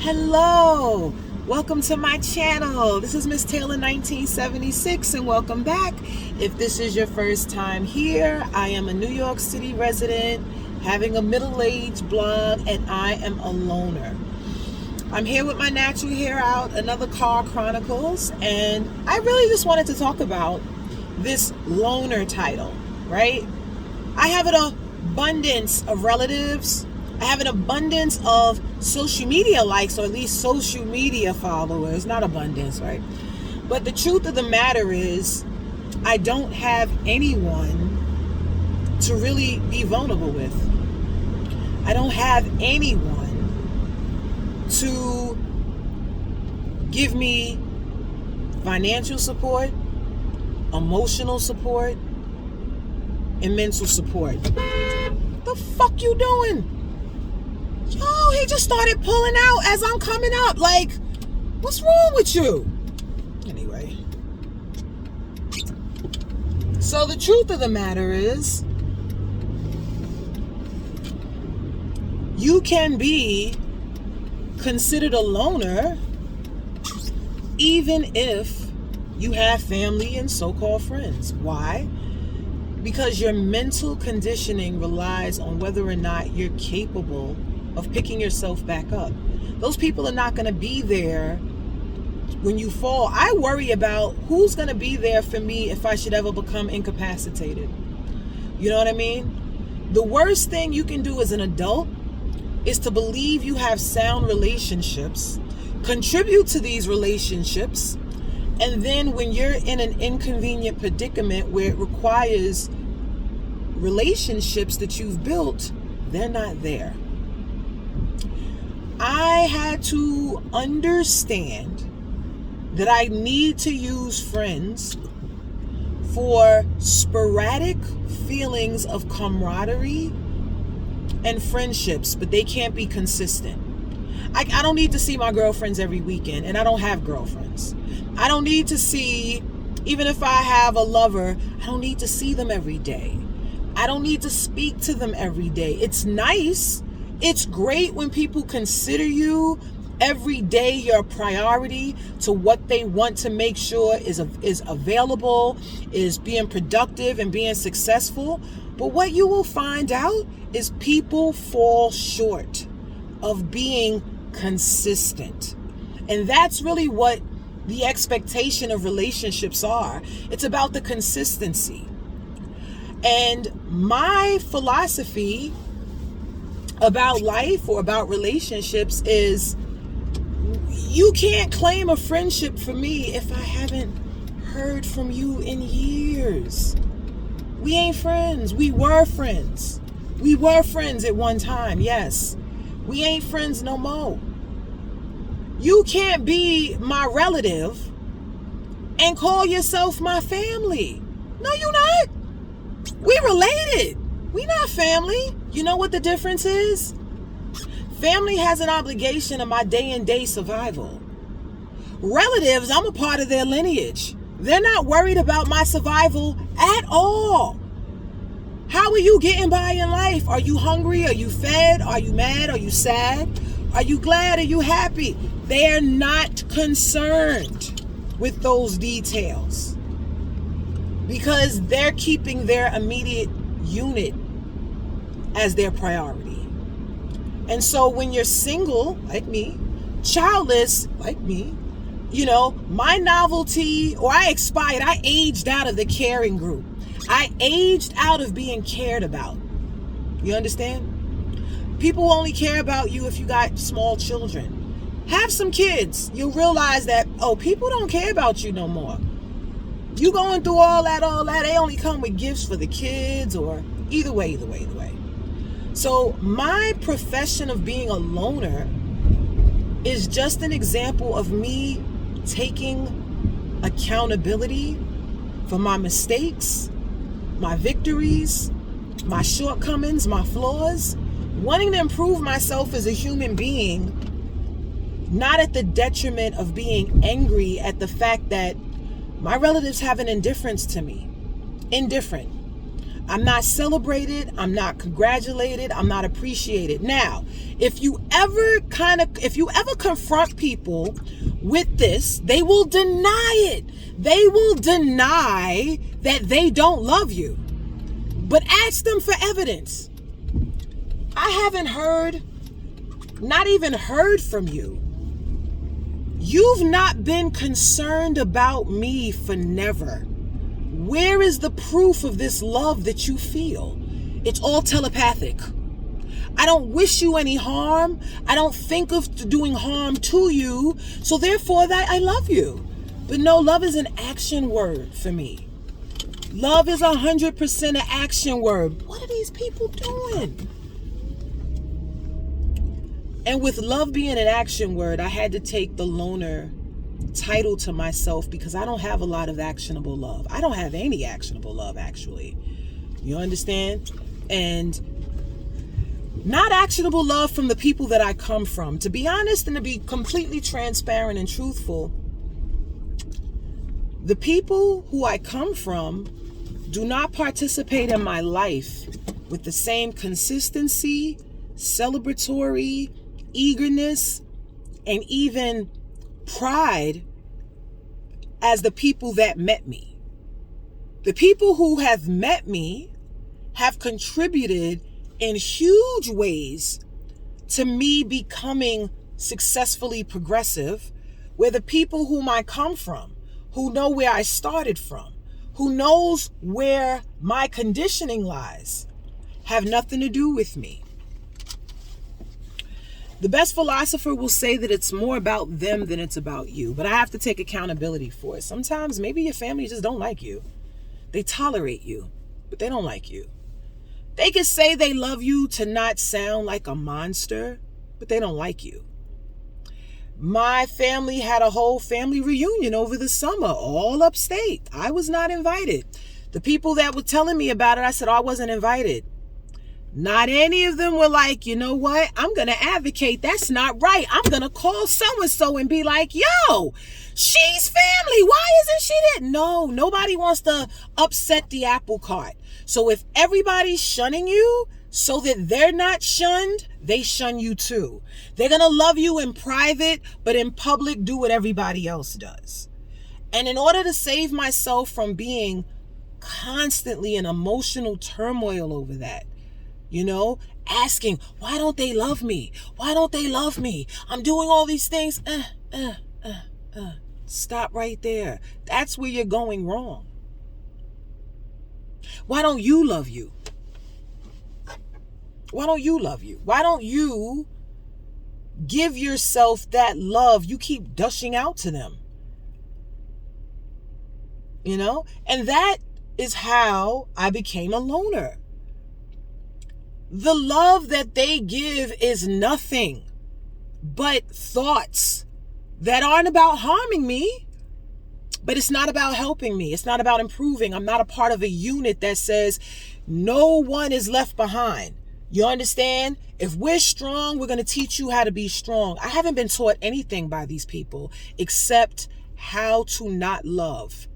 Hello, welcome to my channel. This is Miss Taylor 1976 and welcome back. If this is your first time here, I am a New York City resident having a middle-aged blog and I am a loner. I'm here with my natural hair out, another Car Chronicles, and I really just wanted to talk about this loner title, right? I have an abundance of relatives. I have an abundance of social media likes, or at least social media followers. Not abundance, right? But the truth of the matter is, I don't have anyone to really be vulnerable with. I don't have anyone to give me financial support, emotional support, and mental support. The fuck you doing? Yo, he just started pulling out as I'm coming up. Like, what's wrong with you? Anyway. So the truth of the matter is, you can be considered a loner even if you have family and so-called friends. Why? Because your mental conditioning relies on whether or not you're capable of picking yourself back up. Those people are not going to be there when you fall. I worry about who's going to be there for me if I should ever become incapacitated. You know what I mean? The worst thing you can do as an adult is to believe you have sound relationships, contribute to these relationships, and then when you're in an inconvenient predicament where it requires relationships that you've built, they're not there. I had to understand that I need to use friends for sporadic feelings of camaraderie and friendships, but they can't be consistent. I don't need to see my girlfriends every weekend, and I don't have girlfriends. I don't need to see, even if I have a lover, I don't need to see them every day. I don't need to speak to them every day. It's nice. It's great when people consider you every day your priority to what they want to make sure is available, is being productive and being successful. But what you will find out is people fall short of being consistent. And that's really what the expectation of relationships are. It's about the consistency. And my philosophy about life or about relationships is, you can't claim a friendship for me if I haven't heard from you in years. We ain't friends. We were friends. We were friends at one time, yes. We ain't friends no more. You can't be my relative and call yourself my family. No, you're not. We related. We not family. You know what the difference is? Family has an obligation of my day-and-day survival. Relatives, I'm a part of their lineage. They're not worried about my survival at all. How are you getting by in life? Are you hungry? Are you fed? Are you mad? Are you sad? Are you glad? Are you happy? They're not concerned with those details because they're keeping their immediate unit as their priority. And so when you're single, like me, childless, like me, you know, my novelty, or I aged out of the caring group. I aged out of being cared about. You understand? People only care about you if you got small children. Have some kids. You'll realize that, oh, people don't care about you no more. You going through all that, they only come with gifts for the kids, or either way. So my profession of being a loner is just an example of me taking accountability for my mistakes, my victories, my shortcomings, my flaws, wanting to improve myself as a human being, not at the detriment of being angry at the fact that my relatives have an indifference to me. Indifferent. I'm not celebrated. I'm not congratulated. I'm not appreciated. Now, if you ever confront people with this, they will deny it. They will deny that they don't love you. But ask them for evidence. I haven't not even heard from you. You've not been concerned about me for never. Where is the proof of this love that you feel? It's all telepathic. I don't wish you any harm. I don't think of doing harm to you. So therefore, that I love you. But no, love is an action word for me. Love is 100% an action word. What are these people doing? And with love being an action word, I had to take the loner title to myself because I don't have a lot of actionable love. I don't have any actionable love, actually. You understand? And not actionable love from the people that I come from. To be honest and to be completely transparent and truthful, the people who I come from do not participate in my life with the same consistency, celebratory eagerness, and even pride as the people that met me. The people who have met me have contributed in huge ways to me becoming successfully progressive, where the people whom I come from, who know where I started from, who knows where my conditioning lies, have nothing to do with me. The best philosopher will say that it's more about them than it's about you, but I have to take accountability for it. Sometimes maybe your family just don't like you. They tolerate you, but they don't like you. They can say they love you to not sound like a monster, but they don't like you. My family had a whole family reunion over the summer, all upstate. I was not invited. The people that were telling me about it, I said, I wasn't invited. Not any of them were like, you know what? I'm going to advocate. That's not right. I'm going to call so-and-so and be like, yo, she's family. Why isn't she there? No, nobody wants to upset the apple cart. So if everybody's shunning you so that they're not shunned, they shun you too. They're going to love you in private, but in public, do what everybody else does. And in order to save myself from being constantly in emotional turmoil over that, asking, why don't they love me? Why don't they love me? I'm doing all these things. Stop right there. That's where you're going wrong. Why don't you love you? Why don't you love you? Why don't you give yourself that love you keep dushing out to them? And that is how I became a loner. The love that they give is nothing but thoughts that aren't about harming me, but it's not about helping me. It's not about improving. I'm not a part of a unit that says no one is left behind. You understand? If we're strong, we're going to teach you how to be strong. I haven't been taught anything by these people except how to not love,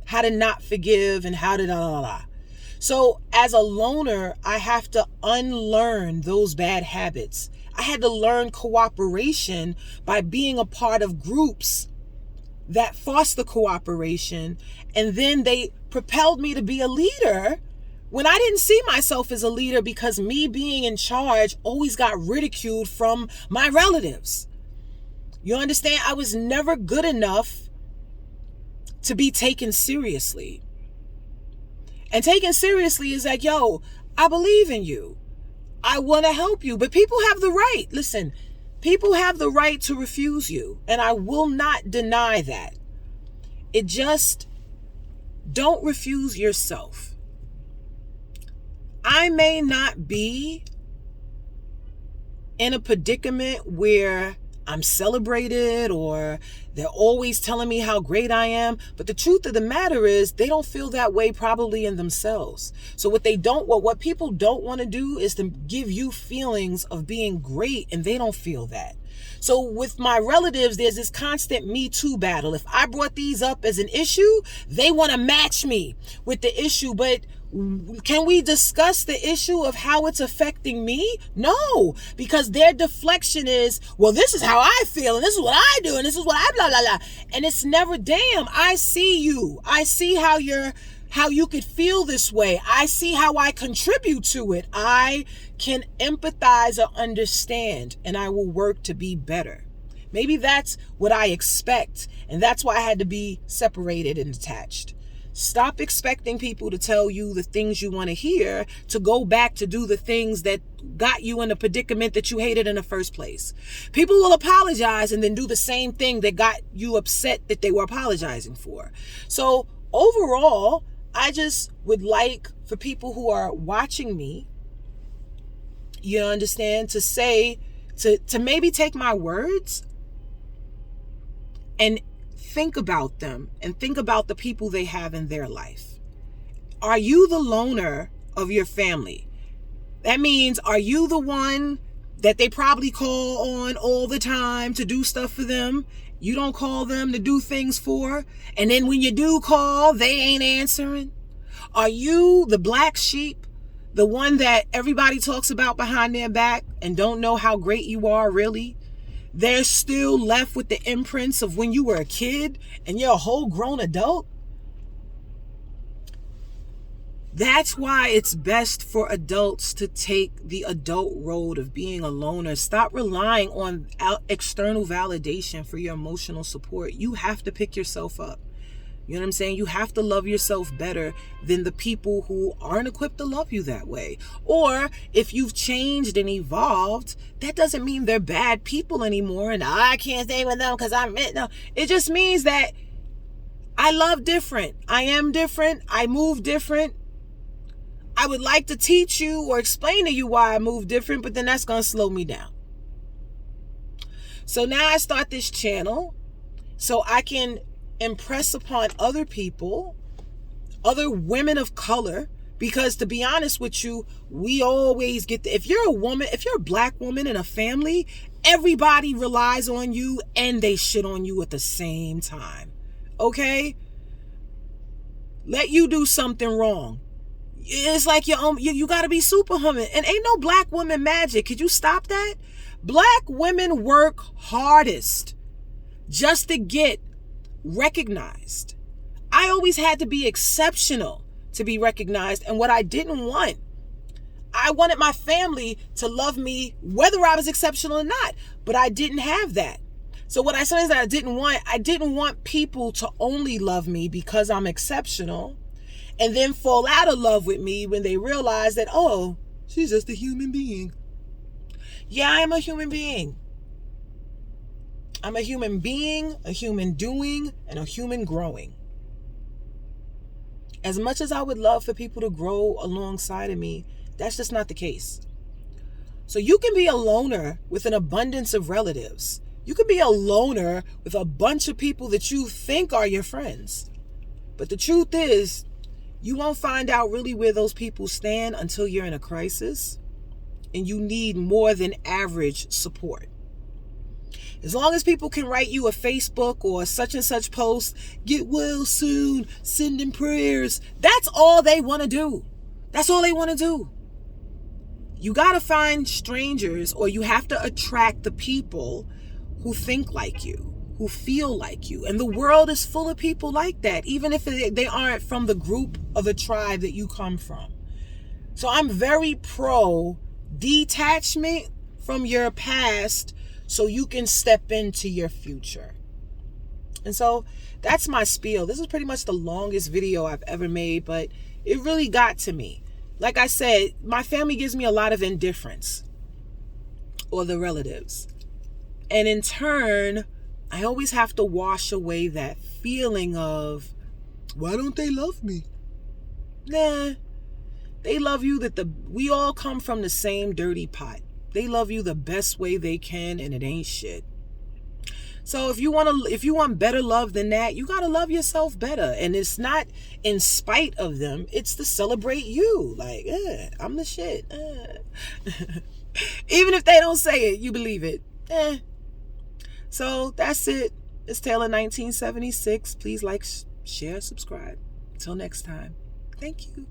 how to not forgive, and how to So as a loner, I have to unlearn those bad habits. I had to learn cooperation by being a part of groups that foster cooperation. And then they propelled me to be a leader when I didn't see myself as a leader, because me being in charge always got ridiculed from my relatives. You understand? I was never good enough to be taken seriously. And taken seriously is like, yo, I believe in you. I want to help you. But people have the right. Listen, people have the right to refuse you. And I will not deny that. It just, don't refuse yourself. I may not be in a predicament where I'm celebrated or they're always telling me how great I am. But the truth of the matter is they don't feel that way probably in themselves. So what people don't want to do is to give you feelings of being great, and they don't feel that. So with my relatives, there's this constant Me Too battle. If I brought these up as an issue, they want to match me with the issue. But can we discuss the issue of how it's affecting me? No, because their deflection is, well, this is how I feel, and this is what I do, and this is what I blah, blah, blah. And it's never, damn, I see you. I see how you could feel this way. I see how I contribute to it. I can empathize or understand, and I will work to be better. Maybe that's what I expect, and that's why I had to be separated and detached. Stop expecting people to tell you the things you want to hear, to go back to do the things that got you in a predicament that you hated in the first place. People will apologize and then do the same thing that got you upset that they were apologizing for. So overall, I just would like for people who are watching me, you understand, to say, to maybe take my words and think about them and think about the people they have in their life. Are you the loner of your family? That means, are you the one that they probably call on all the time to do stuff for them? You don't call them to do things for, and then when you do call, they ain't answering? Are you the black sheep, the one that everybody talks about behind their back and don't know how great you are really? They're still left with the imprints of when you were a kid and you're a whole grown adult. That's why it's best for adults to take the adult road of being a loner. Stop relying on external validation for your emotional support. You have to pick yourself up. You know what I'm saying? You have to love yourself better than the people who aren't equipped to love you that way. Or if you've changed and evolved, that doesn't mean they're bad people anymore and I can't stay with them because I'm it. No, it just means that I love different. I am different. I move different. I would like to teach you or explain to you why I move different, but then that's going to slow me down. So now I start this channel so I can impress upon other people, other women of color, because to be honest with you, we always get if you're a woman, if you're a black woman in a family, everybody relies on you and they shit on you at the same time. Okay? Let you do something wrong. It's like your own, you got to be superhuman. And ain't no black woman magic. Could you stop that? Black women work hardest just to get recognized. I always had to be exceptional to be recognized. And what I didn't want, I wanted my family to love me whether I was exceptional or not. But I didn't have that. So what I said is that I didn't want people to only love me because I'm exceptional and then fall out of love with me when they realize that, oh, she's just a human being. Yeah, I am a human being. I'm a human being, a human doing, and a human growing. As much as I would love for people to grow alongside of me, that's just not the case. So you can be a loner with an abundance of relatives. You can be a loner with a bunch of people that you think are your friends. But the truth is, you won't find out really where those people stand until you're in a crisis and you need more than average support. As long as people can write you a Facebook or such and such post, get well soon, sending prayers, that's all they want to do. That's all they want to do. You got to find strangers, or you have to attract the people who think like you, who feel like you. And the world is full of people like that, even if they aren't from the group of the tribe that you come from. So I'm very pro detachment from your past so you can step into your future. And so that's my spiel. This is pretty much the longest video I've ever made, but it really got to me. Like I said, my family gives me a lot of indifference, or the relatives. And in turn, I always have to wash away that feeling of, why don't they love me? Nah, they love you we all come from the same dirty pot. They love you the best way they can, and it ain't shit. So if you want better love than that, you got to love yourself better. And it's not in spite of them. It's to celebrate you. Like, I'm the shit. Even if they don't say it, you believe it. So that's it. It's Taylor 1976. Please like, share, subscribe. Until next time. Thank you.